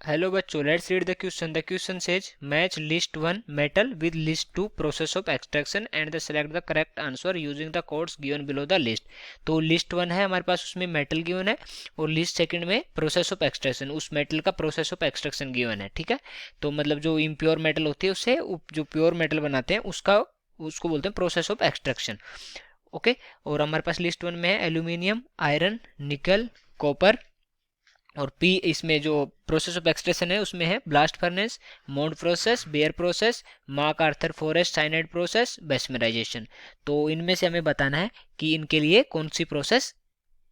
Hello बच्चों, let's read the question. The question says match list 1 metal with list 2 process of extraction and the select the correct answer using the codes given below the list. तो list 1 है हमारे पास, उसमें metal given है, और list second में process of extraction, उस metal का process of extraction given है. ठीक है, तो मतलब जो impure metal होती है उससे जो pure metal बनाते हैं उसको बोलते हैं प्रोसेस ऑफ एक्सट्रैक्शन. ओके, और हमारे पास लिस्ट 1 में है एल्यूमिनियम, आयरन, निकल, कॉपर, और पी इसमें जो प्रोसेस ऑफ एक्सट्रैक्शन है उसमें है blast furnace, mould process, Bayer process, MacArthur Forrest cyanide process, Bessemerisation. तो इनमें से हमें बताना है कि इनके लिए कौन सी प्रोसेस,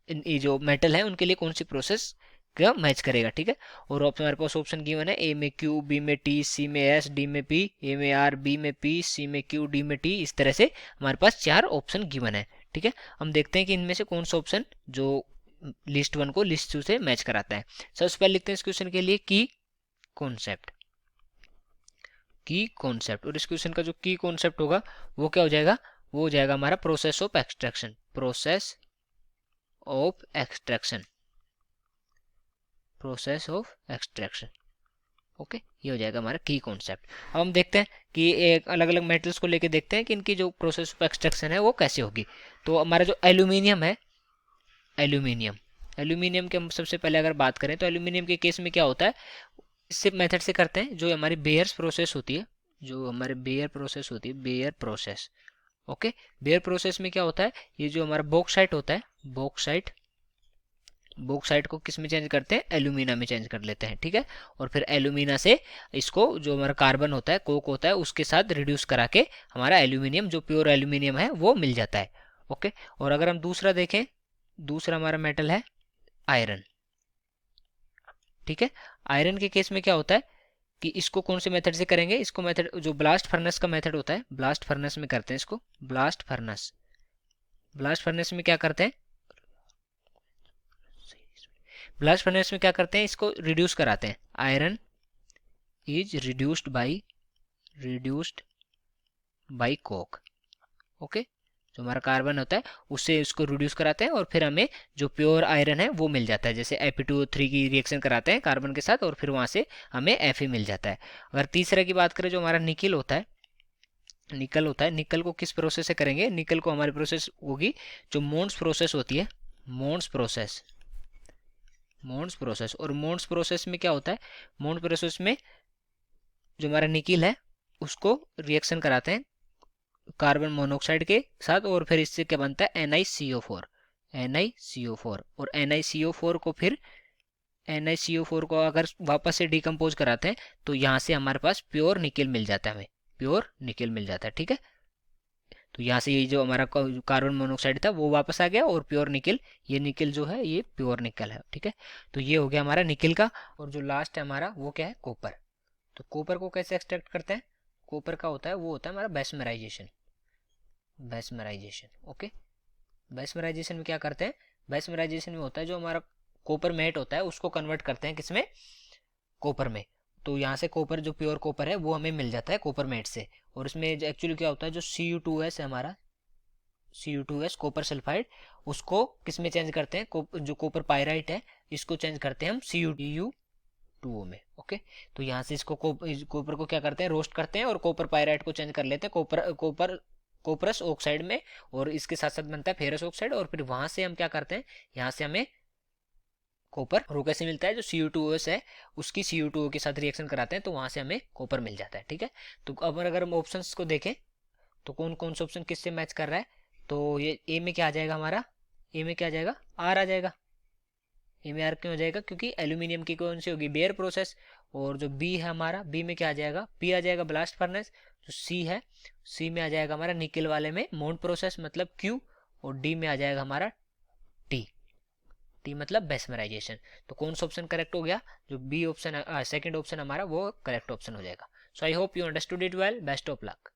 ये जो मेटल है उनके लिए कौन सी प्रोसेस का मैच करेगा. ठीक है, और हमारे पास ऑप्शन गिवन है, ए में क्यू, बी में टी, सी में एस, डी में पी, ए में आर, बी में पी, सी में क्यू, डी में टी. इस तरह से हमारे पास 4 ऑप्शन गिवन है. ठीक है, हम देखते हैं कि इनमें से कौन सा ऑप्शन जो लिस्ट 1 को लिस्ट 2 से मैच कराता है. सबसे पहले लिखते हैं इस क्वेश्चन के लिए की कॉन्सेप्ट. की कॉन्सेप्ट, और इस क्वेश्चन का जो की कॉन्सेप्ट होगा वो क्या हो जाएगा, वो हो जाएगा हमारा process of extraction. Process of extraction, process of extraction. Okay, ये हो जाएगा हमारा की कॉन्सेप्ट. अब हम देखते हैं कि एक अलग अलग मेटल्स को लेके देखते हैं कि इनकी जो प्रोसेस ऑफ एक्सट्रैक्शन है वो कैसे होगी. तो हमारा जो एल्यूमिनियम है, एल्यूमिनियम एल्यूमिनियम के हम सबसे पहले अगर बात करें तो एल्यूमिनियम के केस में क्या होता है, इससे मेथड से करते हैं. जो हमारी बेयर्स प्रोसेस होती है, जो हमारे बेयर प्रोसेस होती है, bear process. Okay, bear process में क्या होता है, ये जो हमारा बॉक्साइट होता है, बॉक्साइट, बॉक्साइट को किस में चेंज करते हैं, एल्यूमिना में चेंज कर लेते हैं. ठीक है, और फिर एल्यूमिना से इसको जो हमारा कार्बन होता है, कोक होता है, उसके साथ रिड्यूस करा के हमारा एल्यूमिनियम, जो प्योर एल्यूमिनियम है वो मिल जाता है. ओके, और अगर हम दूसरा देखें, दूसरा हमारा मेटल है आयरन. ठीक है, आयरन के केस में क्या होता है कि इसको कौन से मेथड से करेंगे, इसको मेथड जो ब्लास्ट फर्नेस का मेथड होता है, ब्लास्ट फर्नेस में करते हैं इसको. ब्लास्ट फर्नेस, ब्लास्ट फर्नेस में क्या करते हैं, ब्लास्ट फर्नेस में क्या करते हैं, इसको रिड्यूस कराते हैं. Iron is reduced by Coke. Okay, जो हमारा कार्बन होता है उससे इसको रिड्यूस कराते हैं और फिर हमें जो प्योर आयरन है वो मिल जाता है. जैसे Fe2O3 की रिएक्शन कराते हैं कार्बन के साथ और फिर वहाँ से हमें Fe मिल जाता है. अगर तीसरे की बात करें, जो हमारा निकल होता है, निकल होता है, निकल को किस प्रोसेस से करेंगे, निकल को हमारी प्रोसेस होगी जो मोन्स प्रोसेस होती है, मोन्स प्रोसेस, मोन्स प्रोसेस. और मोन्स प्रोसेस में क्या होता है, मोन्स प्रोसेस में जो हमारा निकल है उसको रिएक्शन कराते हैं कार्बन मोनोऑक्साइड के साथ, और फिर इससे क्या बनता है, NiCO4, NiCO4. और NiCO4 को फिर NiCO4 को अगर वापस से डिकम्पोज कराते हैं तो यहाँ से हमारे पास प्योर निकल मिल जाता है, हमें प्योर निकल मिल जाता है. ठीक है, तो यहाँ से ये जो हमारा कार्बन मोनोऑक्साइड था वो वापस आ गया और प्योर निकल, ये निकल जो है ये प्योर निकल है. ठीक है, तो ये हो गया हमारा निकल का. और जो लास्ट है हमारा वो क्या है, कॉपर. तो कॉपर को कैसे एक्सट्रैक्ट करते हैं, कॉपर का होता है वो होता है हमारा बेस्मराइजेशन. बेस्मराइजेशन, ओके, बेस्मराइजेशन में क्या करते हैं, बेस्मराइजेशन में होता है जो हमारा कॉपर मेट होता है उसको कन्वर्ट करते हैं किसमें, कॉपर में. तो यहाँ से कॉपर, जो प्योर कॉपर है वो हमें मिल जाता है कॉपर मेट से. और इसमें एक्चुअली क्या होता है, जो Cu2S है हमारा, Cu2S कॉपर सल्फाइड, उसको किस में चेंज करते हैं, जो कॉपर पायराइट है इसको चेंज करते हैं हम Cu2O में. ओके, तो यहाँ से इसको कॉपर को क्या करते हैं, रोस्ट करते हैं और कॉपर पायराइट को चेंज कर लेते हैं कॉपर कोपरस ऑक्साइड में, और इसके साथ साथ बनता है फेरस ऑक्साइड. और फिर वहां से हम क्या करते हैं, यहाँ से हमें कॉपर रो कैसे मिलता है, जो Cu2S है उसकी Cu2O के साथ रिएक्शन कराते हैं तो वहां से हमें कॉपर मिल जाता है. ठीक है, तो अब अगर हम ऑप्शंस को देखें तो कौन कौन सा ऑप्शन किससे मैच कर रहा है, तो ये ए में क्या आ जाएगा हमारा, ए में क्या आ जाएगा, आर आ जाएगा. ए में आर क्यों हो जाएगा, क्योंकि एल्यूमिनियम की कौन सी होगी, बेयर प्रोसेस. और जो बी है हमारा, बी में क्या आ जाएगा, पी आ जाएगा ब्लास्ट फर्नेस. जो सी है, सी में आ जाएगा हमारा निकल वाले में मोन्ड प्रोसेस मतलब क्यू. और डी में आ जाएगा हमारा टी, टी मतलब बेस्मराइजेशन. तो कौन सा ऑप्शन करेक्ट हो गया, जो बी ऑप्शन, सेकंड ऑप्शन हमारा वो करेक्ट ऑप्शन हो जाएगा. So I hope you understood it well. Best of luck.